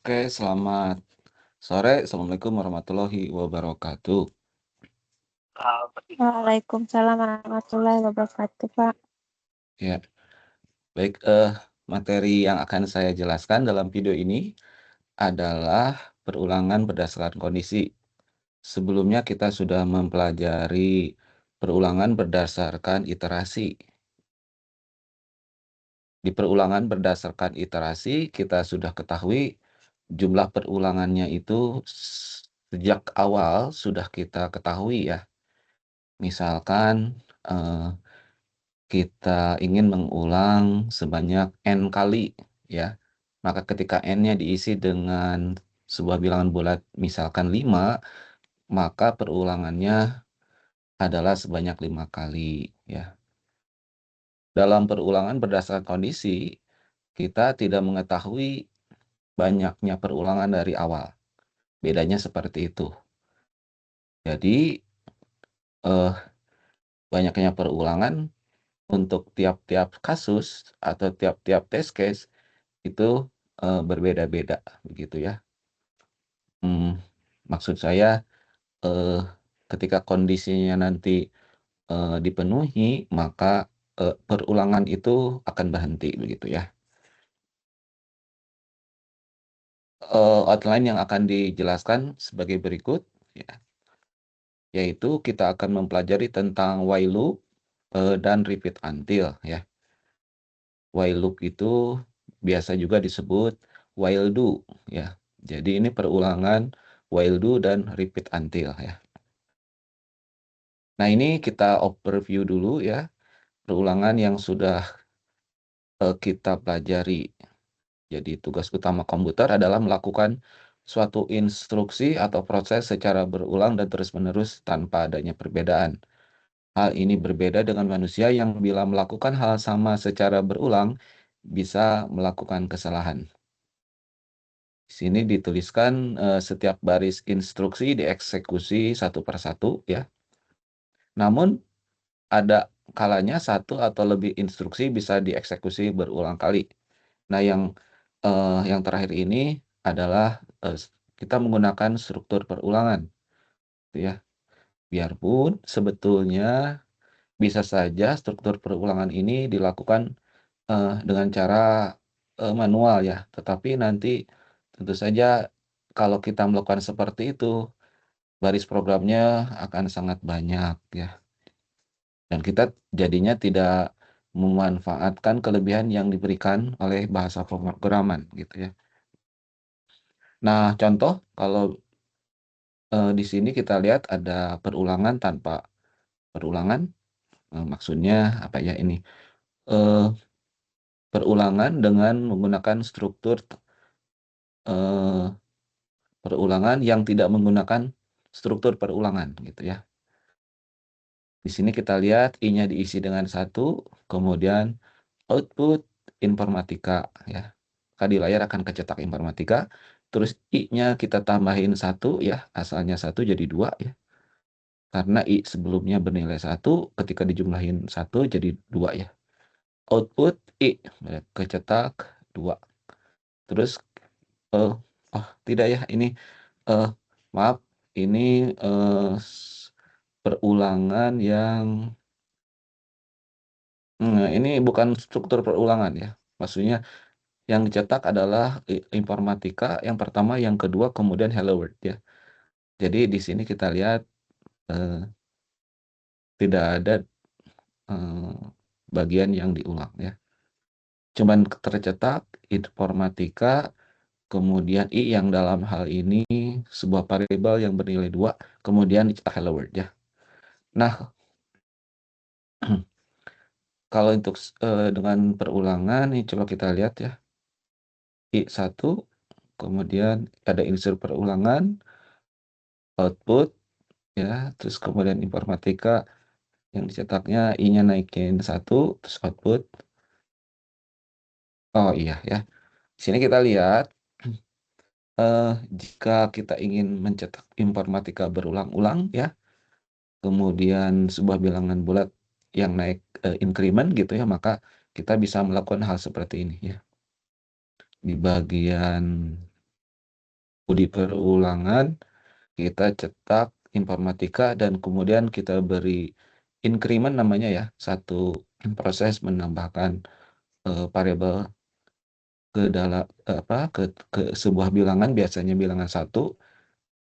Oke, selamat sore. Assalamualaikum warahmatullahi wabarakatuh. Waalaikumsalam warahmatullahi wabarakatuh, Pak. Ya, baik, materi yang akan saya jelaskan dalam video ini adalah perulangan berdasarkan kondisi. Sebelumnya kita sudah mempelajari perulangan berdasarkan iterasi. Di perulangan berdasarkan iterasi, kita sudah ketahui jumlah perulangannya itu sejak awal sudah kita ketahui ya. Misalkan, eh, kita ingin mengulang sebanyak n kali ya, maka ketika n-nya diisi dengan sebuah bilangan bulat misalkan 5, maka perulangannya adalah sebanyak 5 kali ya. Dalam perulangan berdasarkan kondisi, kita tidak mengetahui banyaknya perulangan dari awal. Bedanya seperti itu. Jadi, eh, banyaknya perulangan untuk tiap-tiap kasus atau tiap-tiap test case itu berbeda-beda begitu ya. Maksud saya ketika kondisinya nanti dipenuhi, maka perulangan itu akan berhenti begitu ya. Outline yang akan dijelaskan sebagai berikut ya, yaitu kita akan mempelajari tentang while loop dan repeat until ya. While loop itu biasa juga disebut while do ya. Jadi ini perulangan while do dan repeat until ya. Nah, ini kita overview dulu ya, perulangan yang sudah kita pelajari. Jadi tugas utama komputer adalah melakukan suatu instruksi atau proses secara berulang dan terus-menerus tanpa adanya perbedaan. Hal ini berbeda dengan manusia yang bila melakukan hal sama secara berulang bisa melakukan kesalahan. Di sini dituliskan setiap baris instruksi dieksekusi satu persatu ya. Namun ada kalanya satu atau lebih instruksi bisa dieksekusi berulang kali. Nah, yang terakhir ini adalah kita menggunakan struktur perulangan, gitu ya. Biarpun sebetulnya bisa saja struktur perulangan ini dilakukan dengan cara manual ya, tetapi nanti tentu saja kalau kita melakukan seperti itu, baris programnya akan sangat banyak ya. Dan kita jadinya tidak memanfaatkan kelebihan yang diberikan oleh bahasa pemrograman gitu ya. Nah, contoh kalau di sini kita lihat ada perulangan tanpa perulangan, maksudnya apa ya ini? Perulangan dengan menggunakan struktur perulangan yang tidak menggunakan struktur perulangan gitu ya. Di sini kita lihat I-nya diisi dengan 1, kemudian output informatika ya. Maka di layar akan kecetak informatika, terus I-nya kita tambahin 1 ya, asalnya 1 jadi 2 ya. Karena I sebelumnya bernilai 1, ketika dijumlahin 1 jadi 2 ya. Output I kecetak 2. Terus oh tidak ya, ini maaf, ini perulangan yang ini bukan struktur perulangan ya. Maksudnya yang dicetak adalah informatika yang pertama, yang kedua, kemudian hello world ya. Jadi di sini kita lihat tidak ada bagian yang diulang ya. Cuman tercetak informatika, kemudian I yang dalam hal ini sebuah variabel yang bernilai 2, kemudian dicetak hello world ya. Nah, kalau untuk dengan perulangan ini coba kita lihat ya. I1, kemudian ada unsur perulangan, output ya, terus kemudian informatika yang dicetaknya I-nya naikin 1, terus output. Oh iya ya. Di sini kita lihat jika kita ingin mencetak informatika berulang-ulang ya, kemudian sebuah bilangan bulat yang naik increment gitu ya, maka kita bisa melakukan hal seperti ini ya. Di bagian Di perulangan kita cetak informatika dan kemudian kita beri increment namanya ya, satu proses menambahkan variabel ke dalam ke sebuah bilangan, biasanya bilangan satu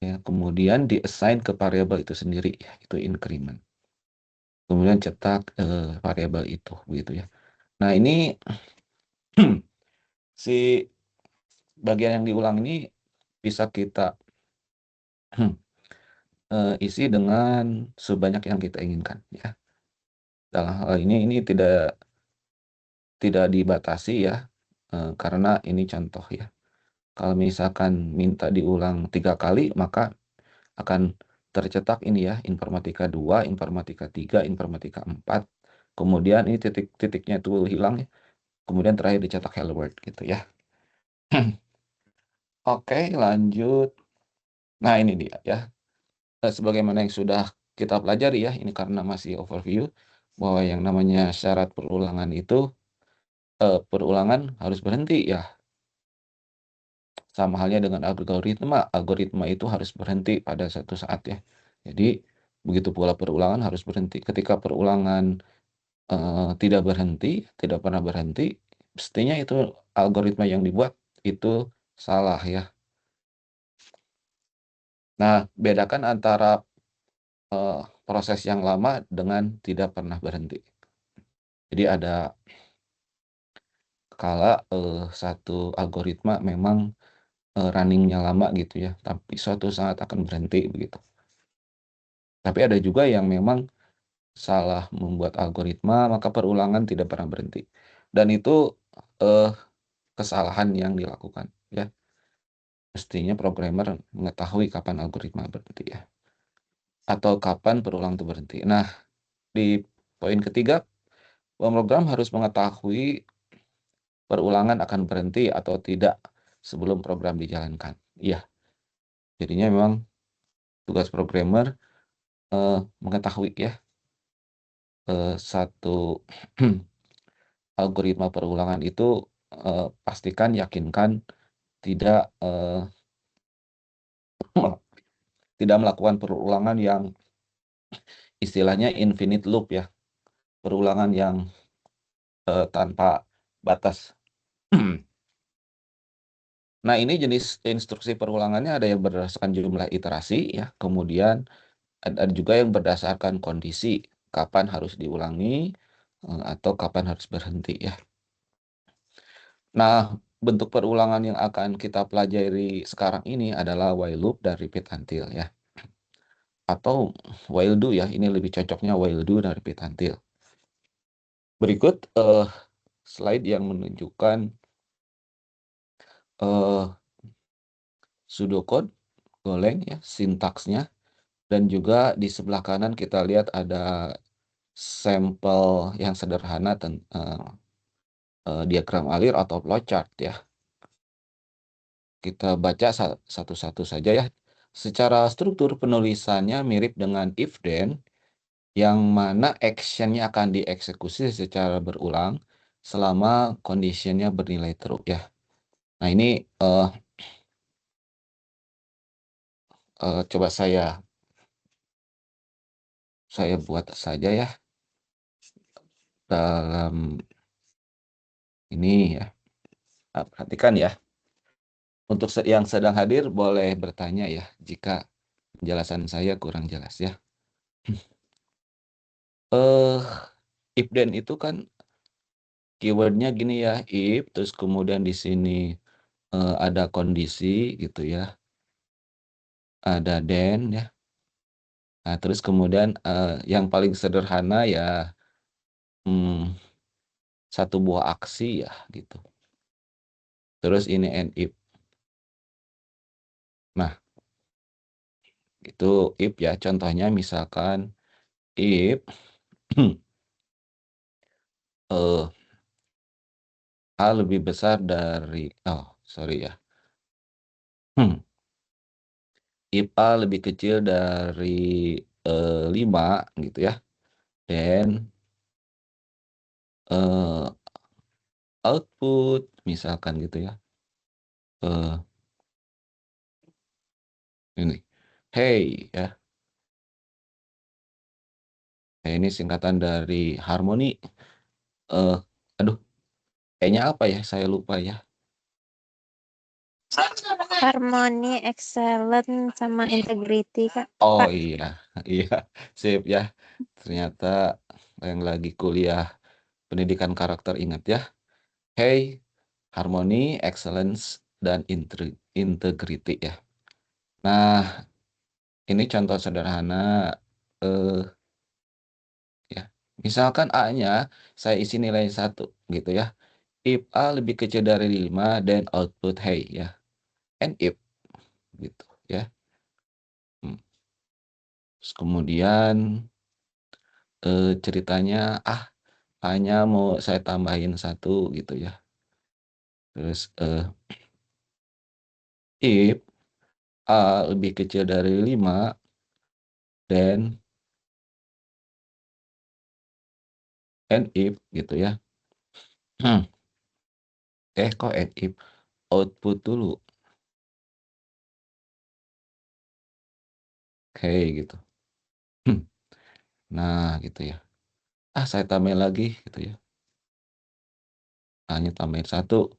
ya, kemudian di-assign ke variabel itu sendiri ya, itu increment. Kemudian cetak variabel itu begitu ya. Nah, ini si bagian yang diulang ini bisa kita isi dengan sebanyak yang kita inginkan ya. Dalam hal ini tidak dibatasi ya, karena ini contoh ya. Kalau misalkan minta diulang 3 kali, maka akan tercetak ini ya, informatika 2, informatika 3, informatika 4. Kemudian ini titik-titiknya itu hilang ya. Kemudian terakhir dicetak hello world gitu ya. Oke, lanjut. Nah, ini dia ya. Sebagaimana yang sudah kita pelajari ya, ini karena masih overview, bahwa yang namanya syarat perulangan itu, perulangan harus berhenti ya. Sama halnya dengan algoritma itu harus berhenti pada suatu saat ya. Jadi, begitu pula perulangan harus berhenti. Ketika perulangan tidak berhenti, tidak pernah berhenti, mestinya itu algoritma yang dibuat itu salah ya. Nah, bedakan antara proses yang lama dengan tidak pernah berhenti. Jadi ada kala satu algoritma memang running-nya lama gitu ya, tapi suatu saat akan berhenti begitu. Tapi ada juga yang memang salah membuat algoritma, maka perulangan tidak pernah berhenti. Dan itu eh, kesalahan yang dilakukan ya. Mestinya programmer mengetahui kapan algoritma berhenti ya. Atau kapan perulang itu berhenti. Nah, di poin ketiga, pemrogram harus mengetahui perulangan akan berhenti atau tidak sebelum program dijalankan. Iya, jadinya memang tugas programmer mengetahui ya satu algoritma perulangan itu, pastikan, yakinkan tidak tidak melakukan perulangan yang istilahnya infinite loop ya, perulangan yang tanpa batas. Nah, ini jenis instruksi perulangannya ada yang berdasarkan jumlah iterasi ya, kemudian ada juga yang berdasarkan kondisi, kapan harus diulangi atau kapan harus berhenti ya. Nah, bentuk perulangan yang akan kita pelajari sekarang ini adalah while loop dan repeat until ya. Atau while do ya, ini lebih cocoknya while do dan repeat until. Berikut slide yang menunjukkan pseudocode Golang ya, sintaksnya, dan juga di sebelah kanan kita lihat ada sampel yang sederhana diagram alir atau flowchart ya. Kita baca satu-satu saja ya. Secara struktur penulisannya mirip dengan if then, yang mana actionnya akan dieksekusi secara berulang selama conditionnya bernilai true ya. Nah, ini coba saya buat saja ya dalam ini ya. Perhatikan ya. Untuk yang sedang hadir boleh bertanya ya jika penjelasan saya kurang jelas ya. If then itu kan keywordnya gini ya, if, terus kemudian di sini ada kondisi gitu ya, ada then ya. Nah, terus kemudian yang paling sederhana ya satu buah aksi ya gitu. Terus ini and if. Nah, itu if ya, contohnya misalkan if A lebih besar dari, oh sorry ya, if A lebih kecil dari 5 gitu ya, then output misalkan gitu ya, Ini, hey ya. Ini singkatan dari harmoni. Eh, aduh, kayaknya apa ya? Saya lupa ya. Harmony, excellent, sama integrity, Kak. Oh Pak. iya, iya, sip ya. Ternyata yang lagi kuliah pendidikan karakter ingat ya. Hey, harmoni, excellence, dan integrity ya. Nah, ini contoh sederhana. Eh, ya, misalkan A-nya saya isi nilai 1 gitu ya. If A lebih kecil dari 5, then output hey ya. And if gitu ya. Hmm. Terus kemudian ceritanya hanya mau saya tambahin 1 gitu ya. Terus if A lebih kecil dari 5, then and if gitu ya. Kok and if output dulu. Kayak gitu. Nah, gitu ya. Saya tambahin lagi gitu ya. Hanya tambahin 1.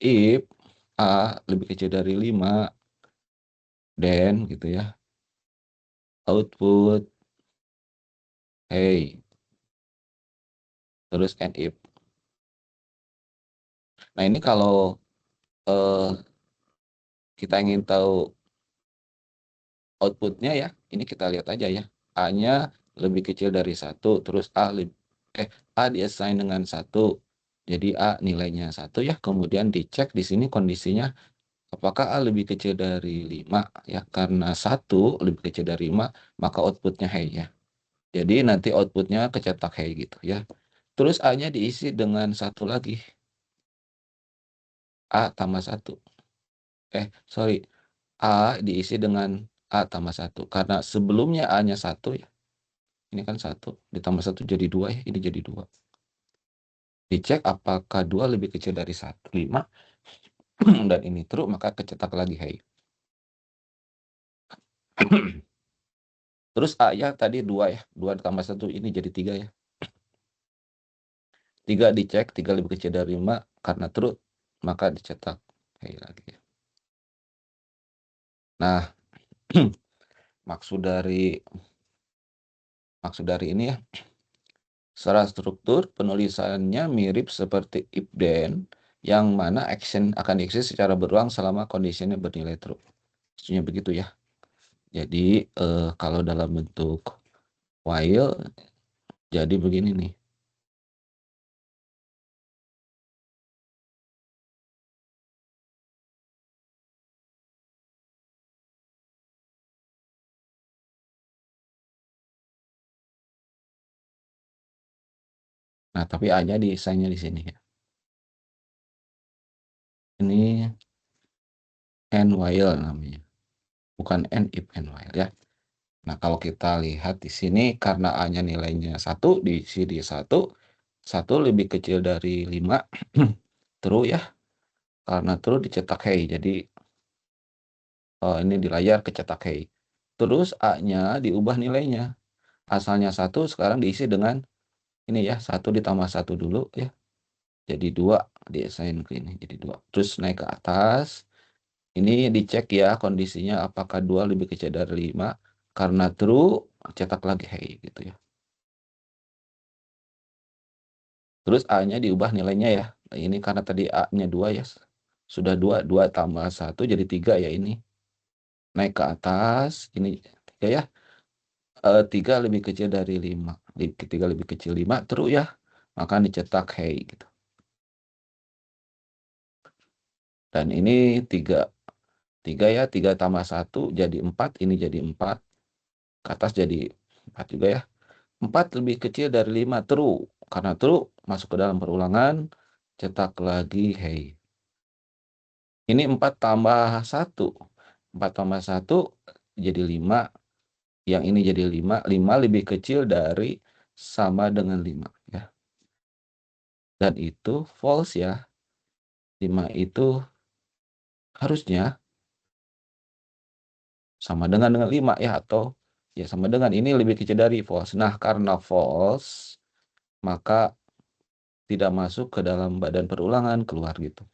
If A lebih kecil dari 5, then gitu ya. Output hey. Terus and if. Nah, ini kalau eh, kita ingin tahu outputnya ya, ini kita lihat aja ya. A-nya lebih kecil dari 1, terus A diassign dengan 1. Jadi A nilainya 1 ya, kemudian dicek di sini kondisinya apakah A lebih kecil dari 5 ya. Karena 1 lebih kecil dari 5, maka outputnya hey ya. Jadi nanti outputnya kecetak hey gitu ya. Terus A-nya diisi dengan 1 lagi. A tambah 1. Sorry. A diisi dengan A tambah 1. Karena sebelumnya A-nya 1 ya. Ini kan 1, ditambah 1 jadi 2 ya, ini jadi 2. Dicek apakah 2 lebih kecil dari 5, dan ini true, maka kecetak lagi hey. Terus A-nya tadi 2 ya, 2 ditambah 1 ini jadi 3 ya. 3 dicek, 3 lebih kecil dari 5, karena true, maka dicetak hey lagi. Nah, maksud dari ini ya, secara struktur penulisannya mirip seperti if then, yang mana action akan dieksis secara berulang selama kondisinya bernilai true. Maksudnya begitu ya. Jadi kalau dalam bentuk while jadi begini nih. Nah, tapi A-nya desainnya di sini ya. Ini and while namanya. Bukan and if and while ya. Nah, kalau kita lihat di sini karena A-nya nilainya 1, diisi di 1, 1 lebih kecil dari 5, true ya. Karena true dicetak hey. Jadi ini di layar kecetak hey. Terus A-nya diubah nilainya. Asalnya 1, sekarang diisi dengan ini ya, 1 ditambah 1 dulu ya. Jadi 2 diassign ke ini, jadi 2. Terus naik ke atas, ini dicek ya kondisinya apakah 2 lebih kecil dari 5. Karena true, cetak lagi hey gitu ya. Terus A-nya diubah nilainya ya. Nah, ini karena tadi A-nya 2 ya. Sudah 2, 2 tambah 1 jadi 3 ya ini. Naik ke atas, ini 3 ya. 3 lebih kecil dari 5. 3 lebih kecil 5, true ya. Maka dicetak hey gitu. Dan ini 3 ya, 3 tambah 1 jadi 4, ini jadi 4. Ke atas jadi 4 juga ya. 4 lebih kecil dari 5, true. Karena true, masuk ke dalam perulangan, cetak lagi hey. Ini 4 tambah 1. 4 tambah 1 jadi 5. Yang ini jadi 5. 5 lebih kecil dari sama dengan 5 ya. Dan itu false ya. 5 itu harusnya sama dengan 5 ya, atau ya sama dengan, ini lebih kecil dari false. Nah, karena false, maka tidak masuk ke dalam badan perulangan, keluar gitu.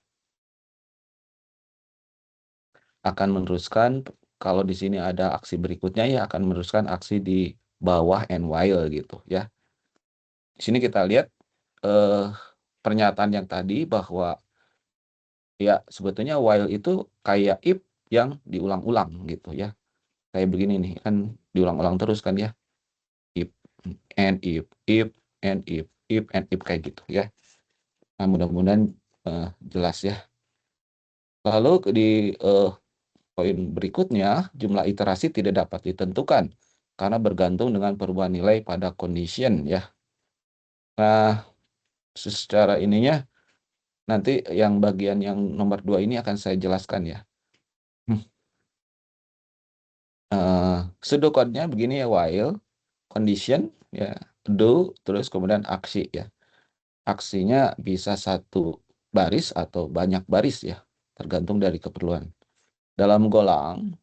Akan meneruskan, kalau di sini ada aksi berikutnya ya akan meneruskan aksi di bawah and while gitu ya. Di sini kita lihat pernyataan yang tadi bahwa ya sebetulnya while itu kayak if yang diulang-ulang gitu ya. Kayak begini nih, kan diulang-ulang terus kan ya. If and if and if and if kayak gitu ya. Nah, mudah-mudahan jelas ya. Lalu di poin berikutnya, jumlah iterasi tidak dapat ditentukan karena bergantung dengan perubahan nilai pada condition ya. Nah, secara ininya nanti yang bagian yang nomor 2 ini akan saya jelaskan ya. Pseudocode-nya begini ya, while, condition ya, do, terus kemudian aksi ya. Aksinya bisa satu baris atau banyak baris ya, tergantung dari keperluan. Dalam goleng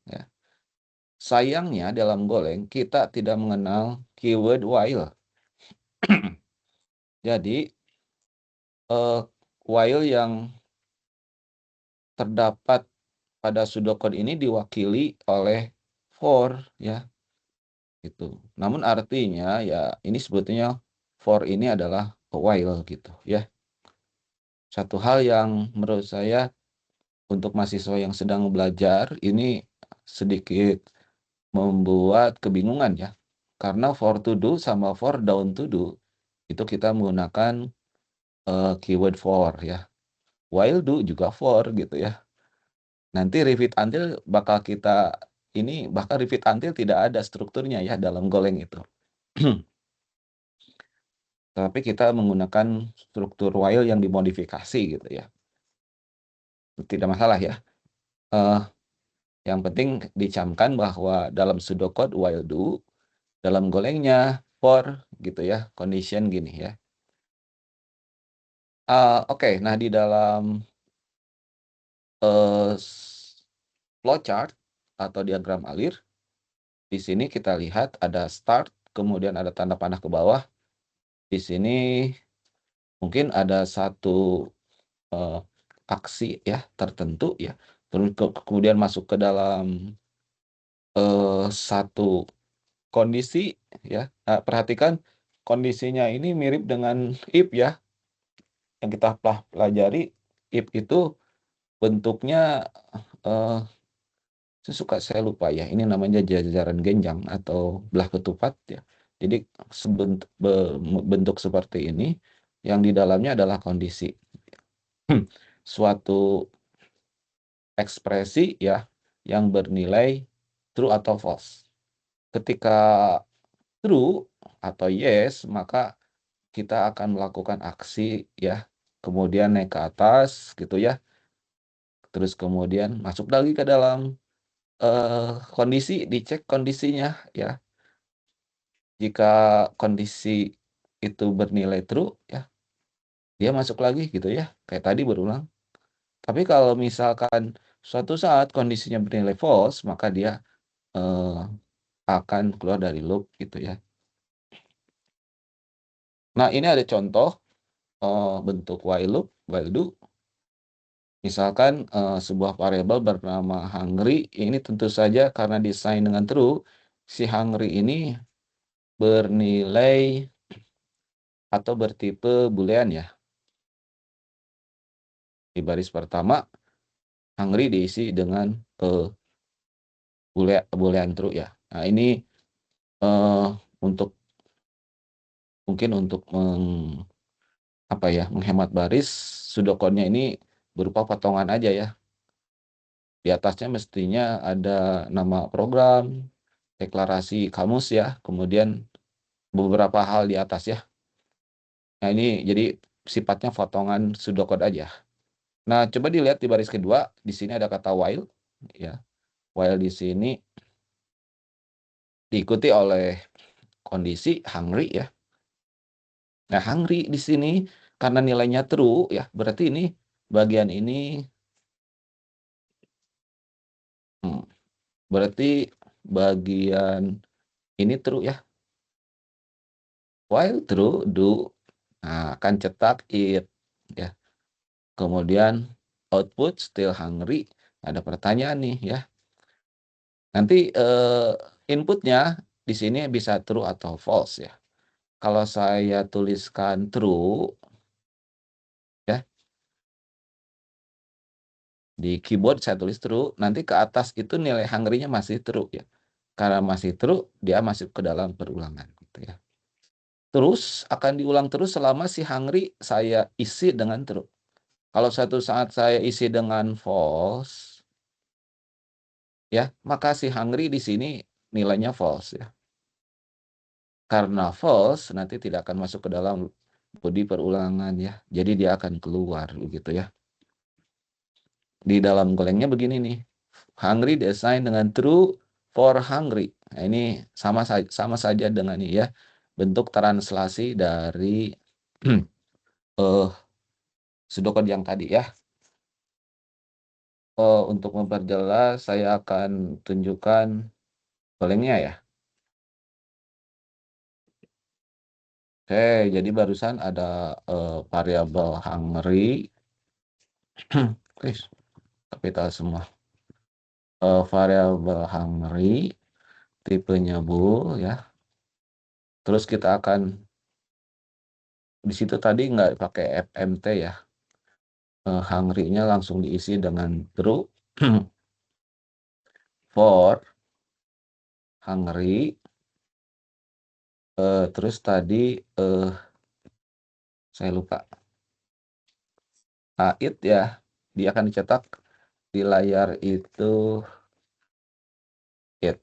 ya. Sayangnya dalam goleng kita tidak mengenal keyword while. Jadi while yang terdapat pada pseudocode ini diwakili oleh for ya. Gitu. Namun artinya ya ini sebetulnya for ini adalah while gitu ya. Satu hal yang menurut saya untuk mahasiswa yang sedang belajar ini sedikit membuat kebingungan ya. Karena for to do sama for down to do itu kita menggunakan keyword for ya. While do juga for gitu ya. Nanti repeat until bakal kita ini bahkan repeat until tidak ada strukturnya ya dalam goleng itu. Tapi kita menggunakan struktur while yang dimodifikasi gitu ya. Tidak masalah ya. Yang penting dicamkan bahwa dalam pseudocode while do, dalam golengnya for gitu ya, condition gini ya. Oke, nah di dalam flowchart atau diagram alir, di sini kita lihat ada start, kemudian ada tanda panah ke bawah. Di sini mungkin ada satu aksi ya tertentu ya, terus kemudian masuk ke dalam satu kondisi ya. Nah, perhatikan kondisinya ini mirip dengan if ya, yang kita pelajari. If itu bentuknya saya lupa ya, ini namanya jajaran genjang atau belah ketupat ya. Jadi bentuk seperti ini yang di dalamnya adalah kondisi suatu ekspresi ya yang bernilai true atau false. Ketika true atau yes, maka kita akan melakukan aksi ya, kemudian naik ke atas gitu ya, terus kemudian masuk lagi ke dalam kondisi, dicek kondisinya ya. Jika kondisi itu bernilai true ya, dia masuk lagi gitu ya, kayak tadi berulang. Tapi kalau misalkan suatu saat kondisinya bernilai false, maka dia akan keluar dari loop gitu ya. Nah, ini ada contoh bentuk while loop, while do. Misalkan sebuah variabel bernama hungry, ini tentu saja karena desain dengan true, si hungry ini bernilai atau bertipe boolean ya. Di baris pertama, hungry diisi dengan boolean true ya. Nah, ini untuk mungkin untuk menghemat baris, pseudocode-nya ini berupa potongan aja ya. Di atasnya mestinya ada nama program, deklarasi kamus ya, kemudian beberapa hal di atas ya. Nah, ini jadi sifatnya potongan pseudocode aja. Nah, coba dilihat di baris kedua, di sini ada kata while ya. While di sini diikuti oleh kondisi hungry ya. Nah, hungry di sini karena nilainya true ya, berarti ini bagian ini berarti bagian ini true ya. While true, do. Nah, akan cetak it ya. Kemudian output still hungry. Ada pertanyaan nih ya. Nanti inputnya di sini bisa true atau false ya. Kalau saya tuliskan true ya, di keyboard saya tulis true, nanti ke atas itu nilai hungry-nya masih true ya. Karena masih true, dia masuk ke dalam perulangan gitu ya. Terus akan diulang terus selama si hungry saya isi dengan true. Kalau suatu saat saya isi dengan false ya, maka si hungry di sini nilainya false ya. Karena false nanti tidak akan masuk ke dalam body perulangan ya. Jadi dia akan keluar begitu ya. Di dalam golengnya begini nih. Hungry design dengan true for hungry. Nah, ini sama saja dengan ini ya. Bentuk translasi dari pseudocode yang tadi ya. Untuk memperjelas saya akan tunjukkan golengnya ya. Oke, jadi barusan ada variabel hungry, please, kapital semua. Variabel hungry, tipenya bool ya. Terus kita akan di situ tadi nggak pakai fmt ya. Hungry-nya langsung diisi dengan true for hungry. Terus tadi saya lupa. It ya, dia akan dicetak di layar itu it.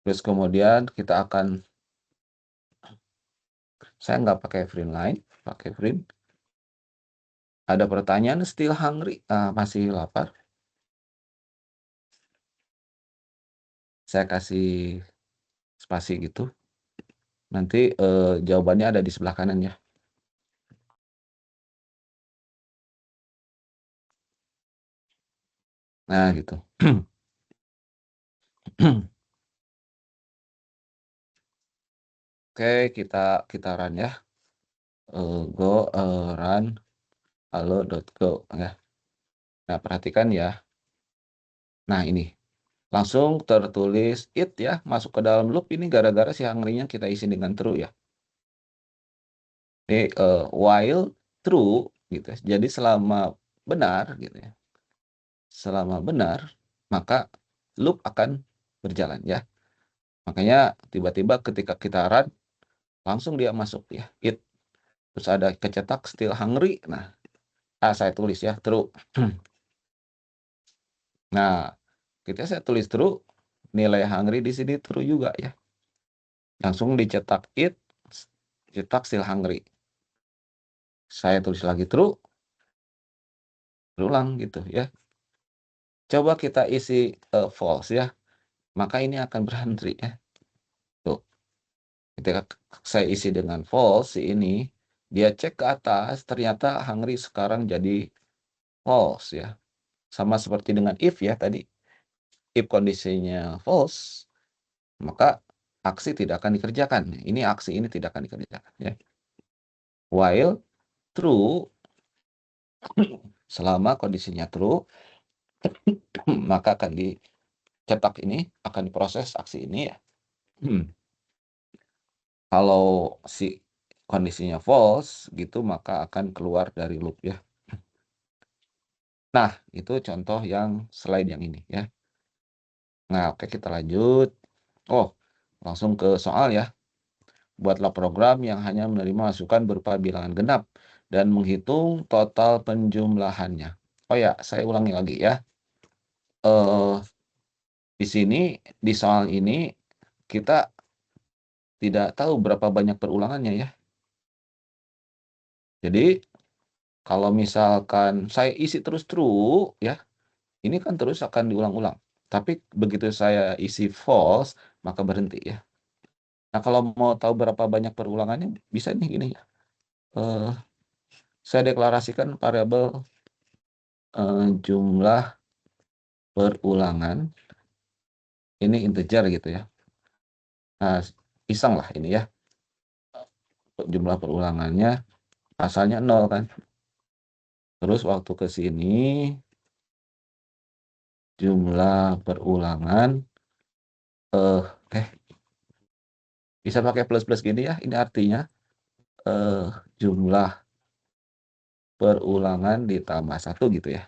Terus kemudian kita akan, saya nggak pakai print line, pakai print. Ada pertanyaan still hungry, masih lapar. Saya kasih spasi gitu. Nanti jawabannya ada di sebelah kanan ya. Nah gitu. Oke, kita run ya. Go run halo.go ya. Nah, perhatikan ya. Nah, ini langsung tertulis it ya, masuk ke dalam loop ini gara-gara si hungry-nya kita isi dengan true ya. Ini while true gitu ya. Jadi selama benar gitu ya. Selama benar, maka loop akan berjalan ya. Makanya tiba-tiba ketika kita run langsung dia masuk ya, it. Terus ada kecetak still hungry. Nah, saya tulis ya true. Nah, ketika saya tulis true, nilai hungry di sini true juga ya. Langsung dicetak it, cetak still hungry. Saya tulis lagi true, berulang gitu ya. Coba kita isi false ya, maka ini akan berhenti ya. Tuh, ketika saya isi dengan false ini, dia cek ke atas, ternyata hungry sekarang jadi false ya. Sama seperti dengan if ya tadi. If kondisinya false, maka aksi tidak akan dikerjakan. Ini aksi ini tidak akan dikerjakan ya. While true, selama kondisinya true, maka akan dicetak ini, akan diproses aksi ini ya. Kalau si kondisinya false gitu, maka akan keluar dari loop ya. Nah, itu contoh yang slide yang ini ya. Nah, oke kita lanjut. Oh, langsung ke soal ya. Buatlah program yang hanya menerima masukan berupa bilangan genap dan menghitung total penjumlahannya. Oh ya, saya ulangi lagi ya. Di sini, di soal ini, kita tidak tahu berapa banyak perulangannya ya. Jadi, kalau misalkan saya isi terus true, ya, ini kan terus akan diulang-ulang. Tapi begitu saya isi false, maka berhenti ya. Nah, kalau mau tahu berapa banyak perulangannya, bisa nih gini ya. saya deklarasikan variabel jumlah perulangan, ini integer gitu ya. Nah, iseng lah ini ya, jumlah perulangannya asalnya 0 kan. Terus waktu ke sini jumlah perulangan eh bisa pakai plus-plus gini ya. Ini artinya jumlah perulangan ditambah 1 gitu ya.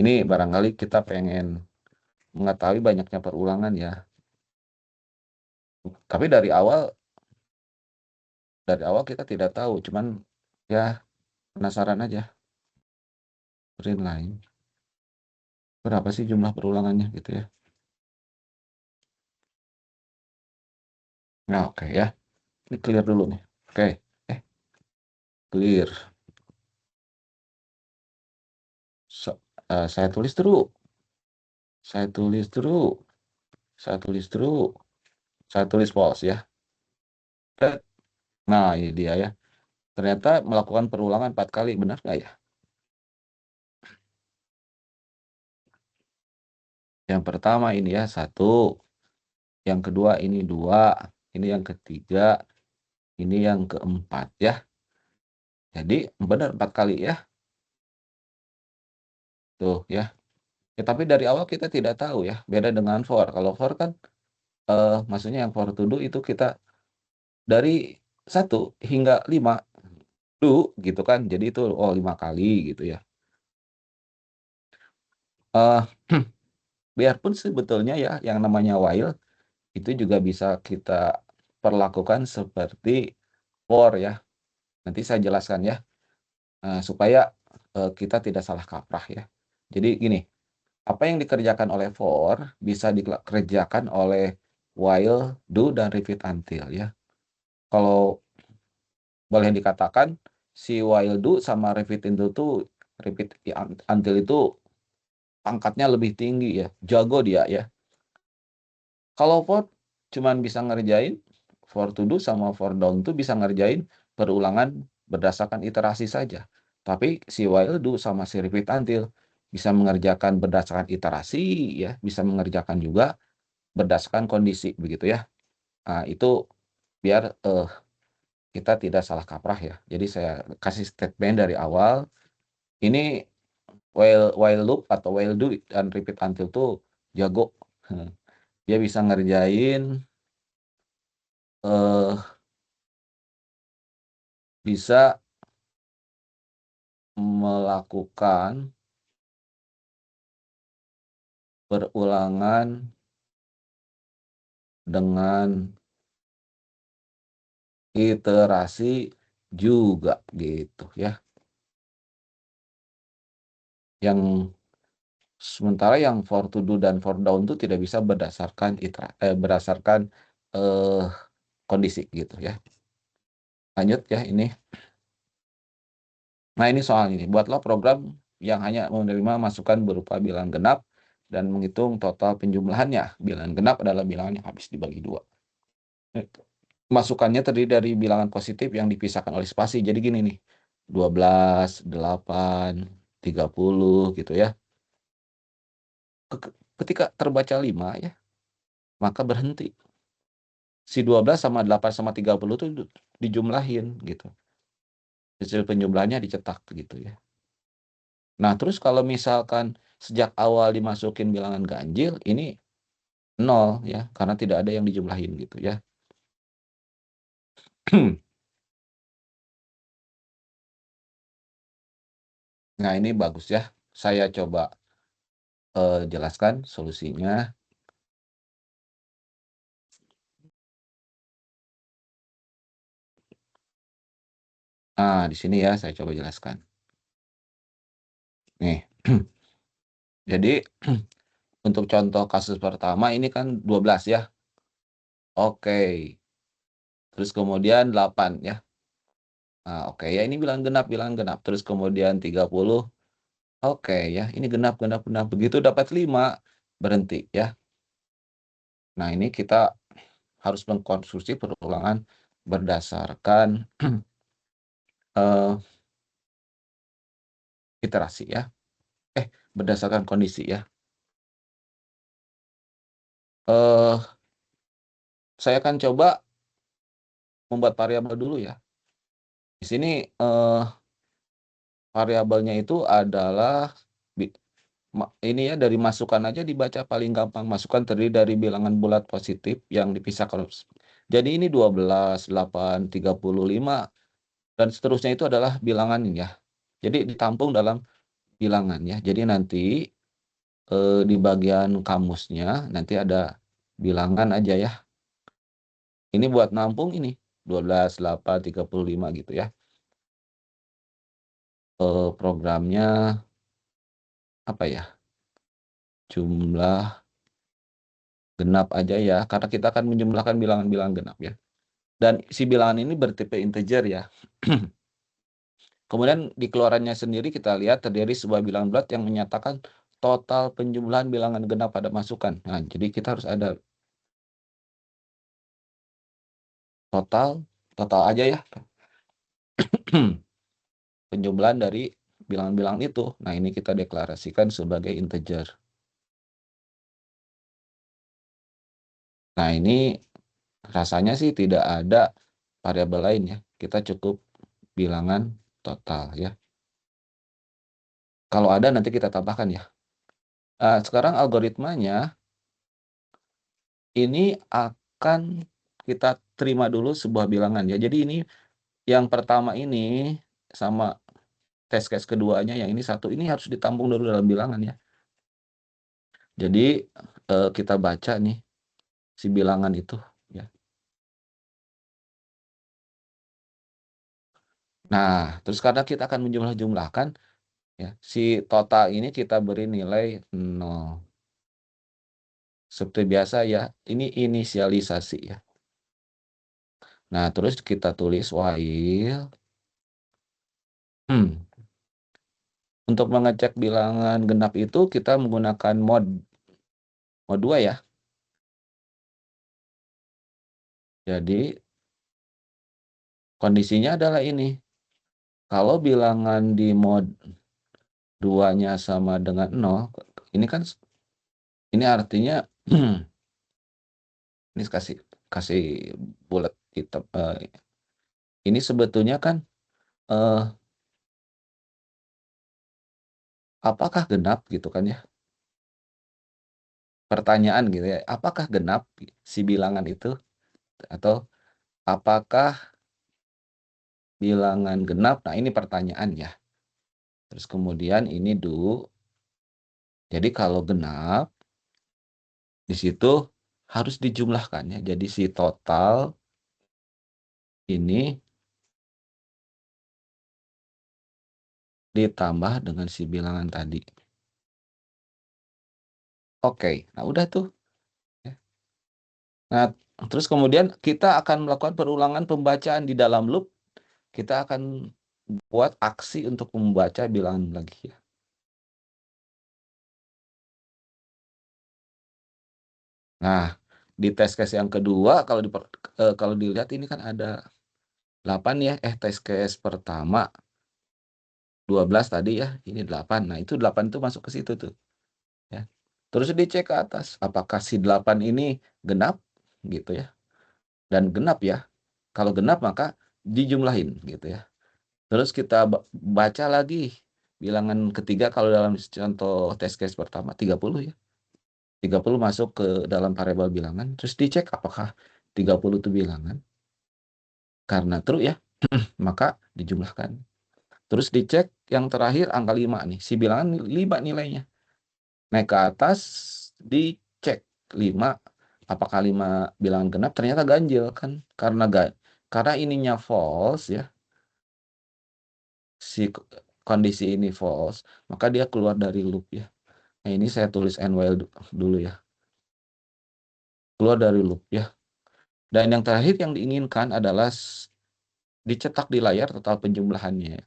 Ini barangkali kita pengen mengetahui banyaknya perulangan ya. Tapi dari awal kita tidak tahu, cuman ya penasaran aja. Print line. Berapa sih jumlah perulangannya gitu ya. Nah, oke ya. Ini clear dulu nih. Oke. Clear. Saya tulis dulu. Saya tulis false ya. Nah, ini dia ya. Ternyata melakukan perulangan 4 kali. Benar nggak ya? Yang pertama ini ya 1. Yang kedua ini 2. Ini yang ketiga. Ini yang keempat ya. Jadi benar 4 kali ya. Tuh ya. Tapi dari awal kita tidak tahu ya. Beda dengan for. Kalau for kan maksudnya yang for to do itu kita dari 1 hingga 5 do gitu kan. Jadi itu 5 kali gitu ya. Biarpun sebetulnya ya yang namanya while itu juga bisa kita perlakukan seperti for ya. Nanti saya jelaskan ya. Supaya kita tidak salah kaprah ya. Jadi gini, apa yang dikerjakan oleh for bisa dikerjakan oleh while, do, dan repeat until ya. Kalau boleh dikatakan si while do sama repeat until itu pangkatnya lebih tinggi ya, jago dia ya. Kalau for cuman bisa ngerjain for to do sama for done tuh bisa ngerjain perulangan berdasarkan iterasi saja. Tapi si while do sama si repeat until bisa mengerjakan berdasarkan iterasi ya, bisa mengerjakan juga berdasarkan kondisi begitu ya. Nah, itu biar kita tidak salah kaprah ya. Jadi saya kasih statement dari awal. Ini while loop atau while do dan repeat until tuh jago. Dia bisa ngerjain bisa melakukan perulangan dengan iterasi juga gitu ya. Yang sementara yang for to do dan for down itu tidak bisa berdasarkan kondisi gitu ya. Lanjut ya ini. Nah, ini soal ini. Buatlah program yang hanya menerima masukan berupa bilangan genap dan menghitung total penjumlahannya. Bilangan genap adalah bilangan yang habis dibagi 2. Masukannya terdiri dari bilangan positif yang dipisahkan oleh spasi. Jadi gini nih, 12, 8, 30 gitu ya. Ketika terbaca 5 ya, maka berhenti. Si 12 sama 8 sama 30 itu dijumlahin gitu. Hasil penjumlahannya dicetak gitu ya. Nah, terus kalau misalkan sejak awal dimasukin bilangan ganjil, ini 0 ya, karena tidak ada yang dijumlahin gitu ya. Nah, ini bagus ya. Saya coba jelaskan solusinya. Nah, di sini ya saya coba jelaskan. Nih. Jadi untuk contoh kasus pertama ini kan 12 ya. Oke. Terus kemudian 8 ya. Nah, oke ya, ini bilangan genap. Terus kemudian 30. Oke ya, ini genap. Begitu dapat 5, berhenti ya. Nah, ini kita harus mengkonstruksi perulangan berdasarkan iterasi ya. Berdasarkan kondisi ya. Saya akan coba membuat variabel dulu ya. Di sini variabelnya itu adalah ini ya, dari masukan aja dibaca paling gampang. Masukan terdiri dari bilangan bulat positif yang dipisahkan. Jadi ini 12, 8, 35, dan seterusnya itu adalah bilangan ya. Jadi ditampung dalam bilangan ya. Jadi nanti di bagian kamusnya nanti ada bilangan aja ya. Ini buat nampung ini 12, 8, 35 gitu ya. Programnya apa ya? Jumlah genap aja ya, karena kita akan menjumlahkan bilangan-bilangan genap ya. Dan si bilangan ini bertipe integer ya. Kemudian di keluarannya sendiri kita lihat terdiri sebuah bilangan bulat yang menyatakan total penjumlahan bilangan genap pada masukan. Nah, jadi kita harus ada total aja ya. Penjumlahan dari bilangan-bilangan itu. Nah, ini kita deklarasikan sebagai integer. Nah, ini rasanya sih tidak ada variabel lain ya. Kita cukup bilangan total ya. Kalau ada nanti kita tambahkan ya. Sekarang algoritmanya ini akan kita terima dulu sebuah bilangan ya. Jadi ini yang pertama ini sama test case keduanya, yang ini satu, ini harus ditampung dulu dalam bilangan ya. Jadi kita baca nih si bilangan itu ya. Nah, terus karena kita akan menjumlah-jumlahkan ya, si total ini kita beri nilai 0. Seperti biasa ya, ini inisialisasi ya. Nah, terus kita tulis while untuk mengecek bilangan genap itu kita menggunakan mode 2 ya. Jadi kondisinya adalah ini. Kalau bilangan di mode 2-nya sama dengan 0, ini kan ini artinya ini kasih bulat hitam. Ini sebetulnya kan apakah genap gitu kan ya? Pertanyaan gitu ya. Apakah genap si bilangan itu, atau apakah bilangan genap? Nah, ini pertanyaan ya. Terus kemudian ini do. Jadi kalau genap di situ harus dijumlahkan ya. Jadi si total ini ditambah dengan si bilangan tadi. Oke, nah udah tuh. Nah, terus kemudian kita akan melakukan perulangan pembacaan di dalam loop. Kita akan buat aksi untuk membaca bilangan lagi ya. Nah, di test case yang kedua kalau dilihat ini kan ada 8 ya, test case pertama 12 tadi ya, ini 8. Nah, itu 8 itu masuk ke situ tuh ya. Terus dicek ke atas, apakah si 8 ini genap gitu ya. Dan genap ya. Kalau genap maka dijumlahin gitu ya. Terus kita baca lagi bilangan ketiga kalau dalam contoh test case pertama 30 ya. 30 masuk ke dalam variabel bilangan, terus dicek apakah 30 itu bilangan. Karena true ya, maka dijumlahkan. Terus dicek yang terakhir angka 5 nih, si bilangan 5 nilainya. Naik ke atas, dicek 5, apakah 5 bilangan genap, ternyata ganjil kan. Karena ininya false ya, si kondisi ini false, maka dia keluar dari loop ya. Nah, ini saya tulis and while dulu ya. Keluar dari loop ya. Dan yang terakhir yang diinginkan adalah dicetak di layar total penjumlahannya.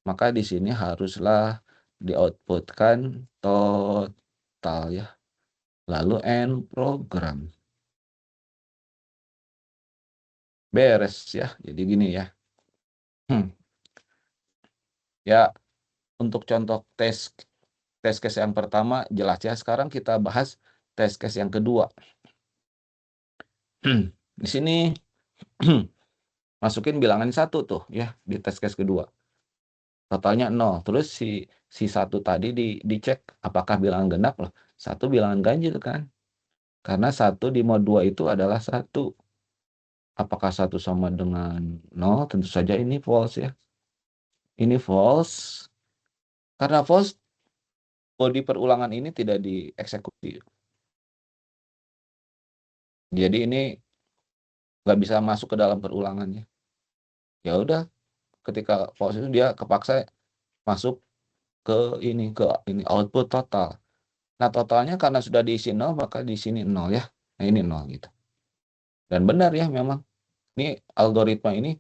Maka di sini haruslah di-outputkan total ya. Lalu end program. Beres ya. Jadi gini ya. Ya, untuk contoh test case yang pertama jelas ya, sekarang kita bahas test case yang kedua. Di sini masukin bilangan 1 tuh ya di test case kedua. Totalnya 0, terus si 1 tadi dicek apakah bilangan genap loh, 1 bilangan ganjil kan. Karena 1 di mod 2 itu adalah 1. Apakah 1 sama dengan 0? Tentu saja ini false ya. Ini false. Karena false, body perulangan ini tidak dieksekusi. Jadi ini nggak bisa masuk ke dalam perulangannya. Ya udah, ketika false itu dia kepaksa masuk ke ini output total. Nah, totalnya karena sudah diisi 0, maka di sini 0 ya. Nah, ini 0 gitu. Dan benar ya memang. Ini algoritma ini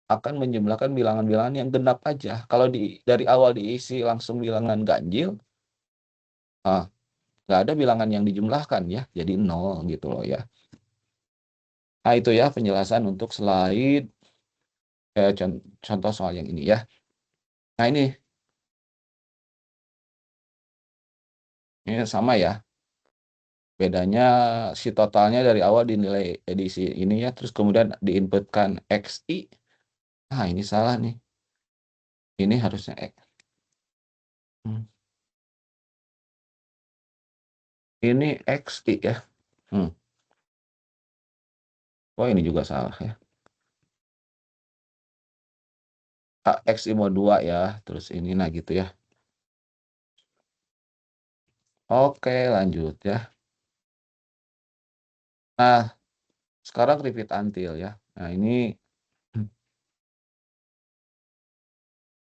akan menjumlahkan bilangan-bilangan yang genap aja. Kalau dari awal diisi langsung bilangan ganjil, nggak ada bilangan yang dijumlahkan ya. Jadi 0 gitu loh ya. Nah, itu ya penjelasan untuk slide contoh soal yang ini ya. Nah, ini sama ya. Bedanya si totalnya dari awal dinilai edisi ini ya, terus kemudian diinputkan XI. Nah, ini salah nih. Ini harusnya X. Ini XI ya. Oh, ini juga salah ya. XI mau 2 ya, terus ini nah gitu ya. Oke, lanjut ya. Nah, sekarang repeat until ya. Nah, ini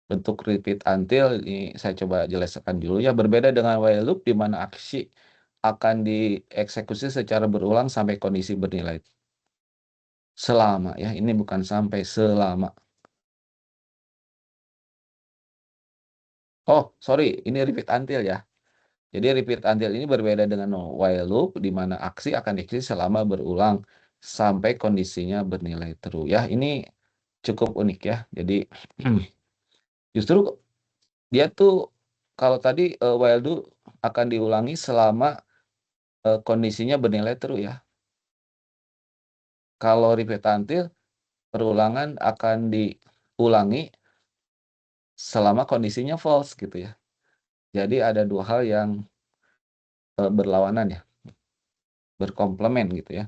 bentuk repeat until ini saya coba jelaskan dulu ya. Berbeda dengan while loop di mana aksi akan dieksekusi secara berulang sampai kondisi bernilai selama ya. Ini bukan sampai, selama. Oh, sorry, ini repeat until ya. Jadi repeat until ini berbeda dengan while loop di mana aksi akan dieksekusi selama berulang sampai kondisinya bernilai true ya. Ini cukup unik ya. Jadi justru dia tuh kalau tadi while do akan diulangi selama kondisinya bernilai true ya. Kalau repeat until perulangan akan diulangi selama kondisinya false gitu ya. Jadi ada dua hal yang berlawanan ya, berkomplement gitu ya.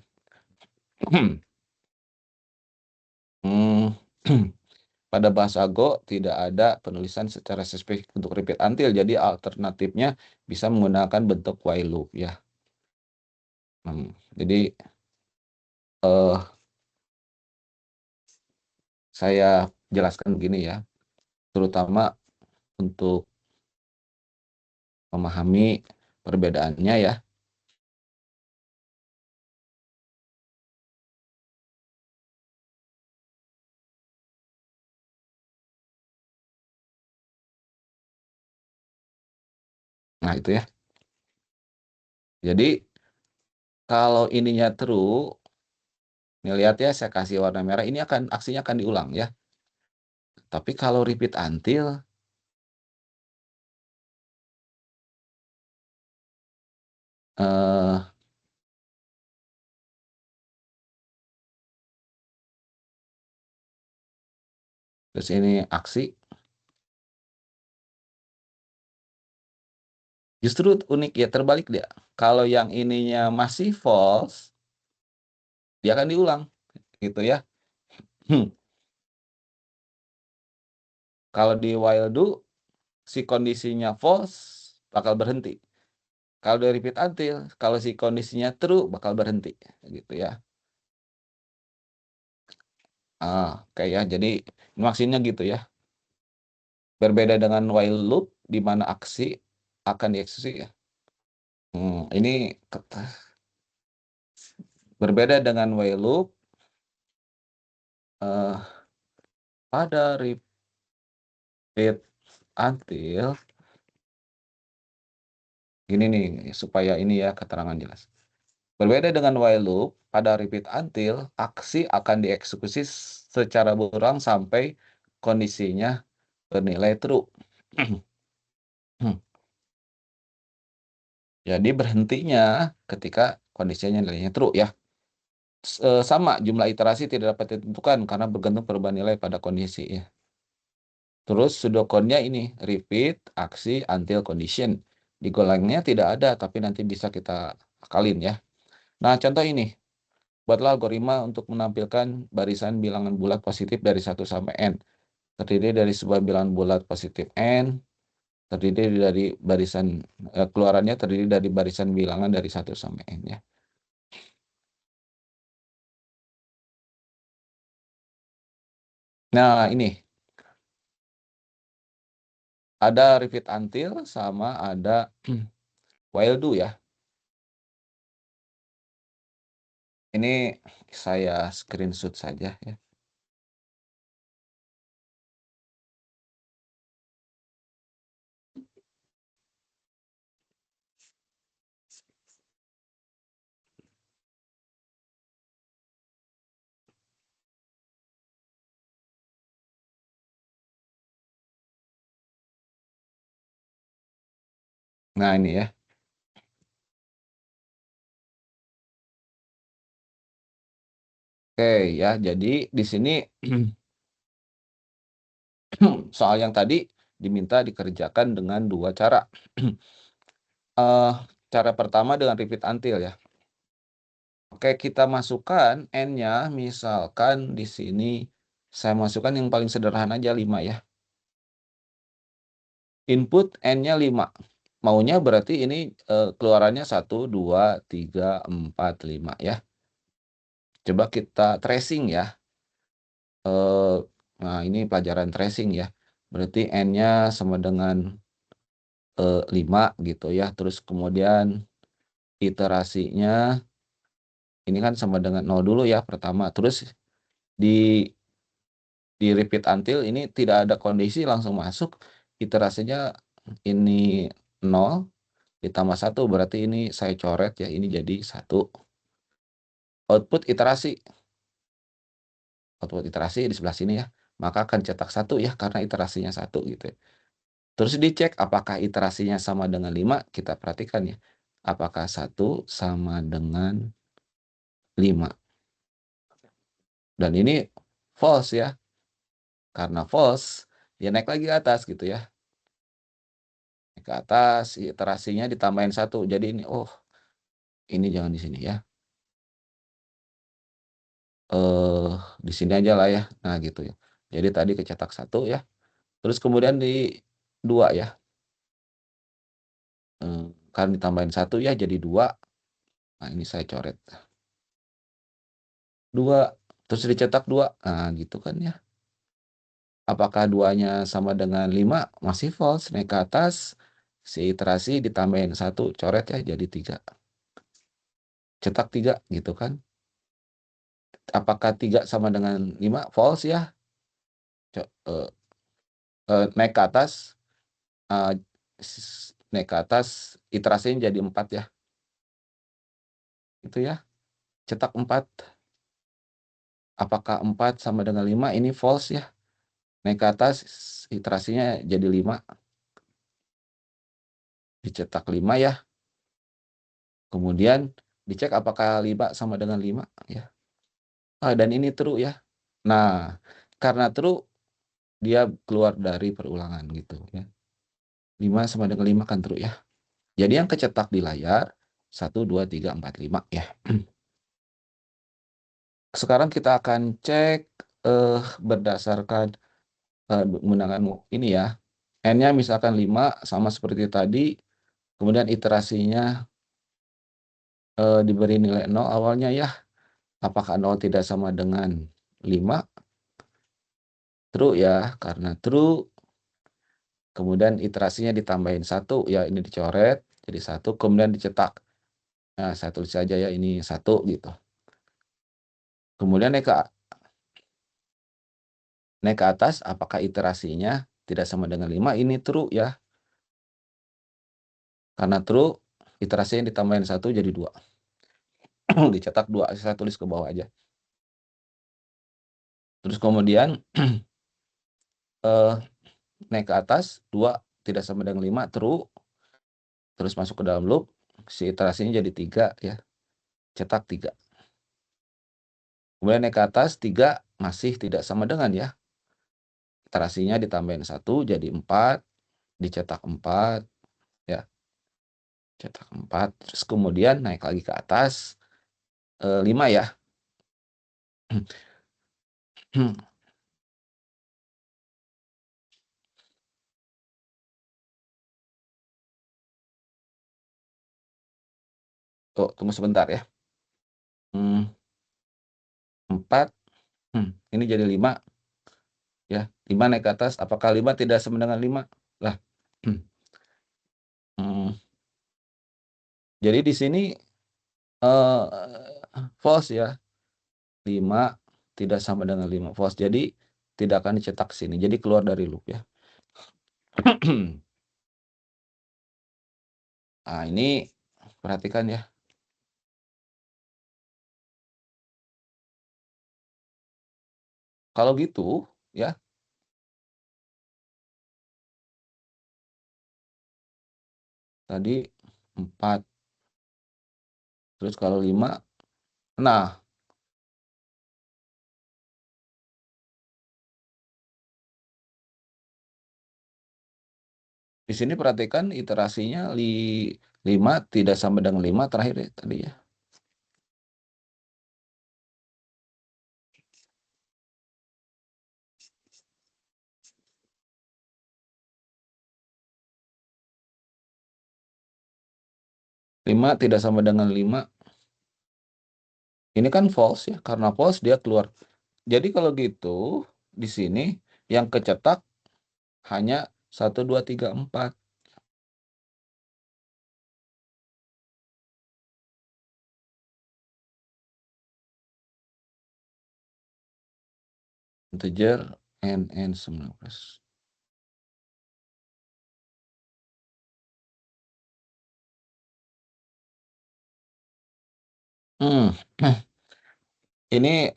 Pada bahasa Go tidak ada penulisan secara spesifik untuk repeat until, jadi alternatifnya bisa menggunakan bentuk while loop ya. Jadi saya jelaskan begini ya, terutama untuk memahami perbedaannya ya. Nah, itu ya. Jadi kalau ininya true, nih lihat ya, saya kasih warna merah, ini aksinya akan diulang ya. Tapi kalau repeat until, terus ini aksi, justru unik ya, terbalik dia. Kalau yang ininya masih false, dia akan diulang gitu ya. Kalau di while do, si kondisinya false bakal berhenti. Kalau di repeat until, kalau si kondisinya true bakal berhenti gitu ya. Oke ya, jadi maksudnya gitu ya. Berbeda dengan while loop di mana aksi akan dieksekusi ya. Ini berbeda dengan while loop pada repeat until. Gini nih, supaya ini ya keterangan jelas. Berbeda dengan while loop, pada repeat until, aksi akan dieksekusi secara berulang sampai kondisinya bernilai true. Jadi berhentinya ketika kondisinya nilainya true ya. Sama jumlah iterasi tidak dapat ditentukan karena bergantung perubahan nilai pada kondisi ya. Terus pseudocode-nya ini repeat, aksi, until condition. Di golangnya tidak ada, tapi nanti bisa kita akalin ya. Nah, contoh ini. Buatlah algoritma untuk menampilkan barisan bilangan bulat positif dari 1 sampai n. Terdiri dari sebuah bilangan bulat positif n, terdiri dari barisan keluarannya terdiri dari barisan bilangan dari 1 sampai n ya. Nah, ini ada repeat until sama ada while do ya. Ini saya screenshot saja ya. Nah, ini ya. Oke ya, jadi di sini soal yang tadi diminta dikerjakan dengan 2 cara. Cara pertama dengan repeat until ya. Oke, kita masukkan n-nya, misalkan di sini saya masukkan yang paling sederhana aja 5 ya. Input n-nya 5. Maunya berarti ini keluarannya 1, 2, 3, 4, 5 ya. Coba kita tracing ya. Nah, ini pelajaran tracing ya. Berarti n-nya sama dengan 5 gitu ya. Terus kemudian iterasinya ini kan sama dengan 0 dulu ya pertama. Terus di repeat until ini tidak ada kondisi langsung masuk. Iterasinya ini 0 ditambah 1 berarti ini saya coret ya. Ini jadi 1. Output iterasi. Output iterasi di sebelah sini ya. Maka akan cetak 1 ya karena iterasinya 1 gitu ya. Terus dicek apakah iterasinya sama dengan 5, kita perhatikan ya. Apakah 1 sama dengan 5. Dan ini false ya. Karena false, ya naik lagi ke atas gitu ya. Naik ke atas, iterasinya ditambahin 1. Jadi ini, oh ini jangan di sini ya. Di sini aja lah ya. Nah gitu ya. Jadi tadi kecetak 1 ya. Terus kemudian di 2 ya. Kan ditambahin 1 ya jadi 2. Nah ini saya coret. 2. Terus dicetak 2. Nah gitu kan ya. Apakah 2-nya sama dengan 5? Masih false. Naik ke atas, si iterasi ditambahin 1, coret ya jadi 3. Cetak 3 gitu kan. Apakah 3 sama dengan 5? False ya. Naik ke atas, naik ke atas, iterasinya jadi 4 ya. Itu ya. Cetak 4. Apakah 4 sama dengan 5? Ini false ya. Naik ke atas, iterasinya jadi 5. Dicetak 5 ya. Kemudian dicek apakah 5 sama dengan 5 ya. Dan ini true ya. Nah, karena true dia keluar dari perulangan gitu ya. 5 sama dengan 5 kan true ya. Jadi yang kecetak di layar 1, 2, 3, 4, 5 ya. Sekarang kita akan cek berdasarkan menggunakan ini ya. N-nya misalkan 5 sama seperti tadi. Kemudian iterasinya diberi nilai 0 awalnya ya. Apakah 0 tidak sama dengan 5? True ya, karena true. Kemudian iterasinya ditambahin 1 ya, ini dicoret jadi 1, kemudian dicetak. Nah, saya tulis saja ya ini 1 gitu. Kemudian naik ke atas, apakah iterasinya tidak sama dengan 5? Ini true ya. Karena true, iterasinya ditambahin 1 jadi 2. Dicetak 2, saya tulis ke bawah aja. Terus kemudian naik ke atas, 2 tidak sama dengan 5, true, terus masuk ke dalam loop, si iterasinya jadi 3 ya, cetak 3. Kemudian naik ke atas, 3 masih tidak sama dengan ya, iterasinya ditambahin 1 jadi 4, dicetak 4 ya, cetak 4, terus kemudian naik lagi ke atas, 5 ya. Oh, tunggu sebentar ya. 4, ini jadi 5 ya, 5 naik ke atas, apakah 5 tidak sama dengan 5? Lah, jadi di sini, false ya, 5 tidak sama dengan 5, false. Jadi tidak akan dicetak sini, jadi keluar dari loop ya. Nah, ini perhatikan ya. Kalau gitu ya, tadi 4, terus kalau 5, nah di sini perhatikan iterasinya 5 tidak sama dengan 5 terakhir ya tadi ya. 5 tidak sama dengan 5. Ini kan false ya, karena false dia keluar. Jadi kalau gitu, di sini yang kecetak hanya 1, 2, 3, 4. Integer n 19. Ini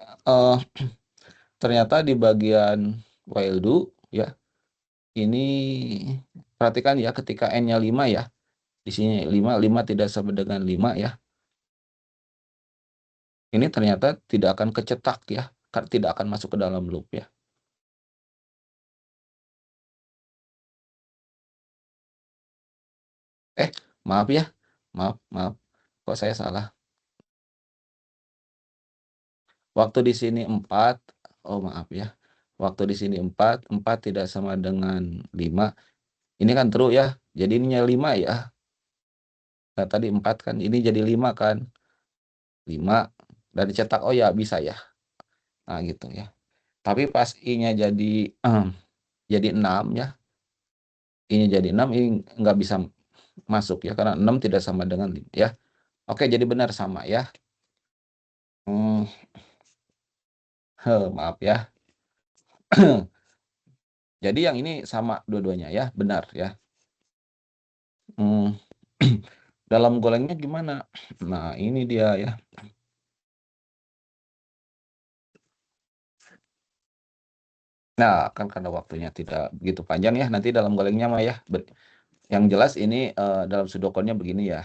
ternyata di bagian while do ya. Ini perhatikan ya, ketika n-nya 5 ya. Di sini 5 tidak sama dengan 5 ya. Ini ternyata tidak akan kecetak ya, tidak akan masuk ke dalam loop ya. Maaf ya. Maaf. Kok saya salah? Waktu di sini 4, oh maaf ya. Waktu di sini 4 tidak sama dengan 5. Ini kan true ya. Jadi ininya 5 ya. Nah, tadi 4 kan, ini jadi 5 kan. 5 dan dicetak, oh ya bisa ya. Nah, gitu ya. Tapi pas I-nya jadi 6 ya. I-nya jadi 6, ini nggak bisa masuk ya, karena 6 tidak sama dengan 5 ya. Oke, jadi benar sama ya. Maaf ya. Jadi yang ini sama dua-duanya ya, benar ya. Dalam golengnya gimana? Nah, ini dia ya. Nah, kan karena waktunya tidak begitu panjang ya, nanti dalam golengnya mah ya. Yang jelas ini dalam sudokunnya begini ya.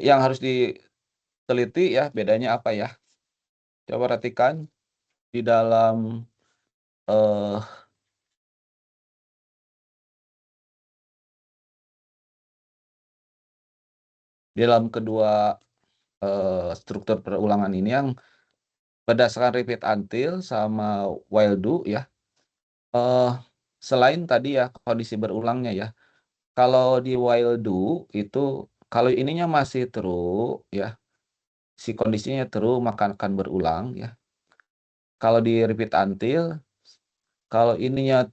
Yang harus diteliti ya, bedanya apa ya? Coba perhatikan di dalam kedua struktur perulangan ini yang berdasarkan repeat until sama while do ya. Selain tadi ya kondisi berulangnya ya. Kalau di while do itu kalau ininya masih true ya, si kondisinya true maka akan berulang ya. Kalau di repeat until, kalau ininya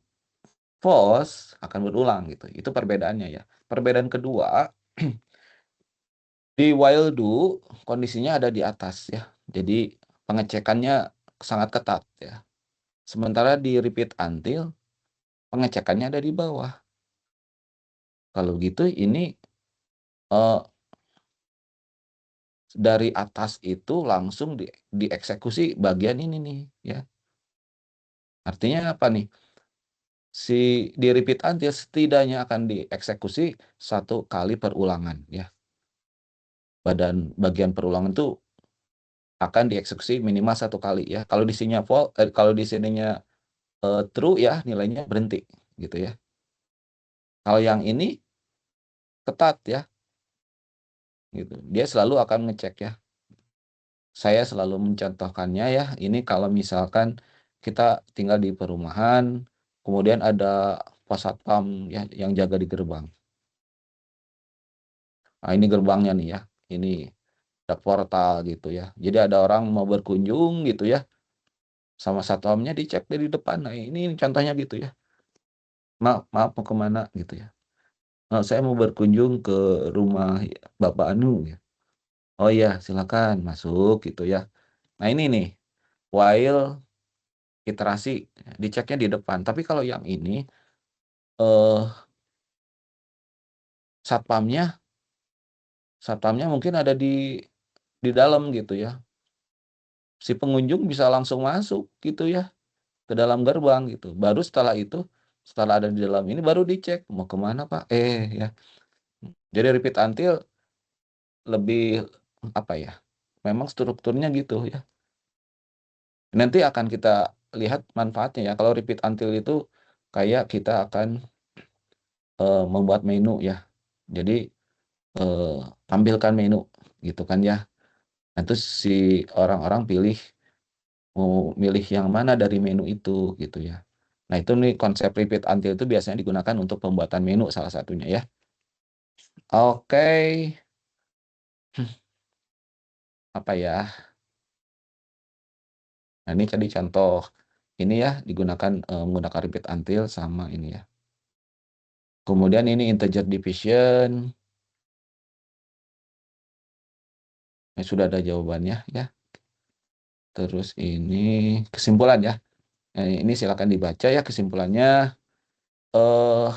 false akan berulang gitu. Itu perbedaannya ya. Perbedaan kedua, di while do kondisinya ada di atas ya. Jadi pengecekannya sangat ketat ya. Sementara di repeat until pengecekannya ada di bawah. Kalau gitu ini dari atas itu langsung dieksekusi bagian ini nih ya. Artinya apa nih? di repeat until setidaknya akan dieksekusi 1 kali perulangan ya. Bagian perulangan itu akan dieksekusi minimal 1 kali ya. Kalau di sininya true ya nilainya berhenti gitu ya. Kalau yang ini ketat ya gitu. Dia selalu akan ngecek ya. Saya selalu mencontohkannya ya. Ini kalau misalkan kita tinggal di perumahan, kemudian ada pos satpam ya yang jaga di gerbang. Nah, ini gerbangnya nih ya. Ini ada portal gitu ya. Jadi ada orang mau berkunjung gitu ya. Sama satpamnya dicek dari depan. Nah, ini contohnya gitu ya. Maaf, maaf mau kemana gitu ya. Saya mau berkunjung ke rumah Bapak Anu ya. Oh iya, silakan masuk gitu ya. Nah, ini nih, while iterasi diceknya di depan. Tapi kalau yang ini eh satpamnya satpamnya mungkin ada di dalam gitu ya. Si pengunjung bisa langsung masuk gitu ya ke dalam gerbang gitu. Baru setelah itu, setelah ada di dalam ini baru dicek mau kemana Pak. Ya. Jadi repeat until lebih apa ya? Memang strukturnya gitu ya. Nanti akan kita lihat manfaatnya ya. Kalau repeat until itu kayak kita akan membuat menu ya. Jadi tampilkan menu gitu kan ya. Nah, terus si orang-orang mau milih yang mana dari menu itu gitu ya. Nah, itu nih konsep repeat until itu biasanya digunakan untuk pembuatan menu salah satunya ya. Oke. Apa ya? Nah, ini tadi contoh ini ya digunakan menggunakan repeat until sama ini ya. Kemudian ini integer division. Sudah ada jawabannya ya. Terus ini kesimpulan ya. Nah, ini silakan dibaca ya kesimpulannya. eh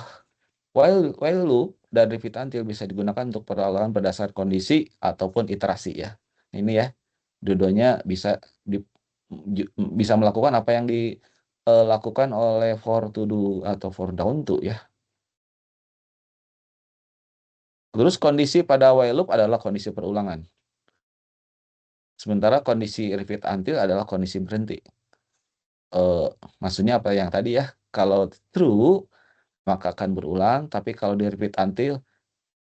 while loop dan repeat until bisa digunakan untuk perlawanan berdasar kondisi ataupun iterasi ya. Ini ya, dua-duanya bisa melakukan apa yang dilakukan oleh for to do atau for down to ya. Terus kondisi pada while loop adalah kondisi perulangan. Sementara kondisi repeat until adalah kondisi berhenti. Maksudnya apa yang tadi ya? Kalau true maka akan berulang, tapi kalau di repeat until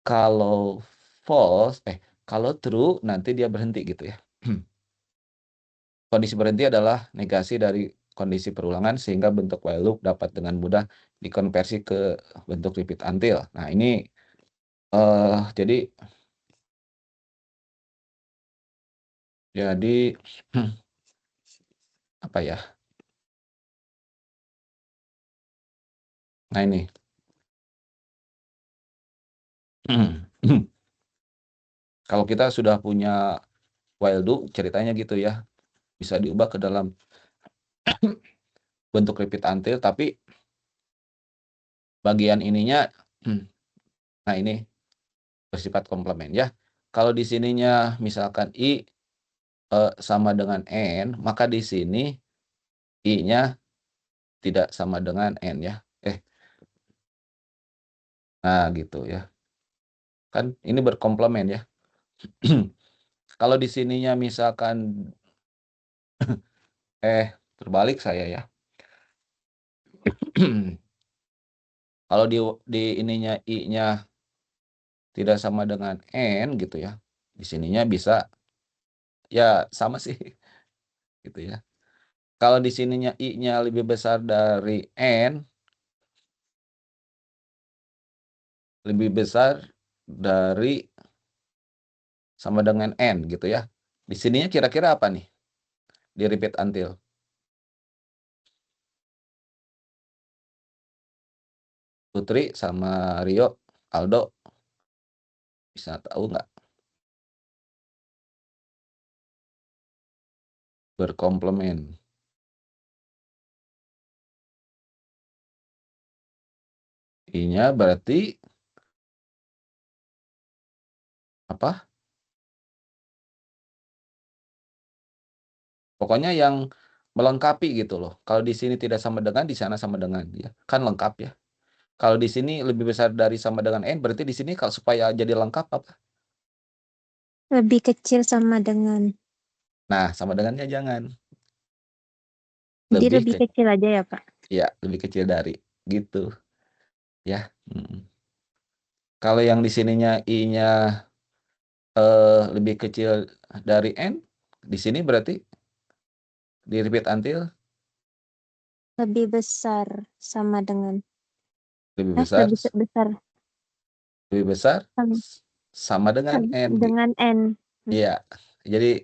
kalau false, kalau true nanti dia berhenti gitu ya. Kondisi berhenti adalah negasi dari kondisi perulangan sehingga bentuk while loop dapat dengan mudah dikonversi ke bentuk repeat until. Nah, ini jadi apa ya? Nah, ini. Kalau kita sudah punya while do ceritanya gitu ya. Bisa diubah ke dalam bentuk repeat until tapi bagian ininya nah ini bersifat komplement ya. Kalau di sininya misalkan i sama dengan n, maka di sini i-nya tidak sama dengan n ya. Nah gitu ya. Kan ini berkomplement ya. Kalau di sininya misalkan terbalik saya ya. Kalau di ininya i-nya tidak sama dengan n gitu ya. Di sininya bisa ya sama sih gitu ya. Kalau di sininya i-nya lebih besar dari n, lebih besar dari sama dengan n gitu ya. Di sininya kira-kira apa nih? Di repeat until. Putri sama Rio, Aldo bisa tahu nggak? Berkomplement. I-nya berarti apa? Pokoknya yang melengkapi gitu loh. Kalau di sini tidak sama dengan, di sana sama dengan ya. Kan lengkap ya. Kalau di sini lebih besar dari sama dengan N, berarti di sini kalau supaya jadi lengkap apa? Lebih kecil sama dengan. Nah, sama dengannya jangan. Jadi Lebih lebih ke kecil aja ya, Pak? ya, lebih kecil dari gitu ya. Kalau yang di sininya I-nya lebih kecil dari N, di sini berarti di repeat until Lebih besar sama dengan. lebih besar Lebih besar lebih besar sama, sama dengan N. dengan N. Iya. Jadi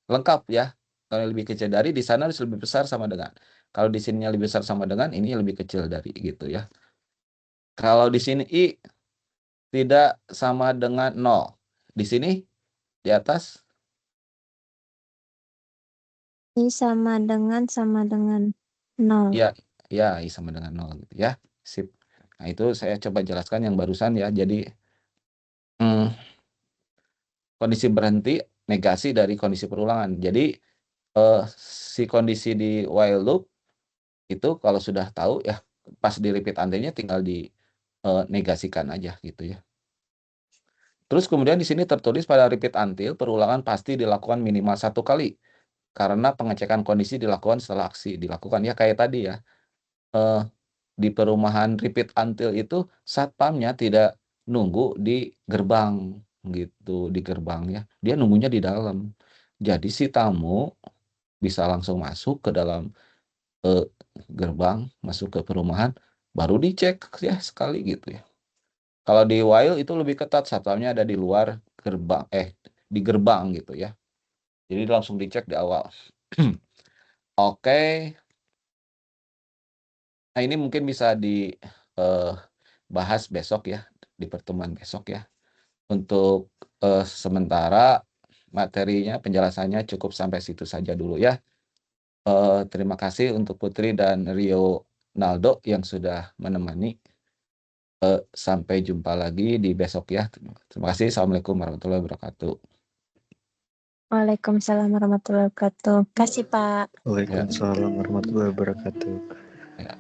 lengkap ya. Kalau yang lebih kecil dari di sana harus lebih besar sama dengan. Kalau di sininya lebih besar sama dengan, ini lebih kecil dari gitu ya. Kalau di sini I tidak sama dengan 0. Di sini di atas I sama dengan 0. ya ya I sama dengan 0 gitu ya. Sip. Nah, itu saya coba jelaskan yang barusan ya. Jadi kondisi berhenti negasi dari kondisi perulangan. Jadi si kondisi di while loop itu kalau sudah tahu ya pas di repeat until-nya tinggal di negasikan aja gitu ya. Terus kemudian di sini tertulis pada repeat until perulangan pasti dilakukan minimal 1 kali karena pengecekan kondisi dilakukan setelah aksi dilakukan ya kayak tadi ya. Di perumahan repeat until itu satpamnya tidak nunggu di gerbang gitu, di gerbang ya. Dia nunggunya di dalam. Jadi si tamu bisa langsung masuk ke dalam gerbang, masuk ke perumahan, baru dicek ya sekali gitu ya. Kalau di while itu lebih ketat, satpamnya ada di luar gerbang, di gerbang gitu ya. Jadi langsung dicek di awal. Oke. Nah, ini mungkin bisa dibahas besok ya, di pertemuan besok ya. Untuk sementara materinya, penjelasannya cukup sampai situ saja dulu ya. Terima kasih untuk Putri dan Rio Naldo yang sudah menemani. Sampai jumpa lagi di besok ya. Terima kasih. Assalamualaikum warahmatullahi wabarakatuh. Waalaikumsalam warahmatullahi wabarakatuh. Kasih, Pak. Waalaikumsalam warahmatullahi wabarakatuh. Ya.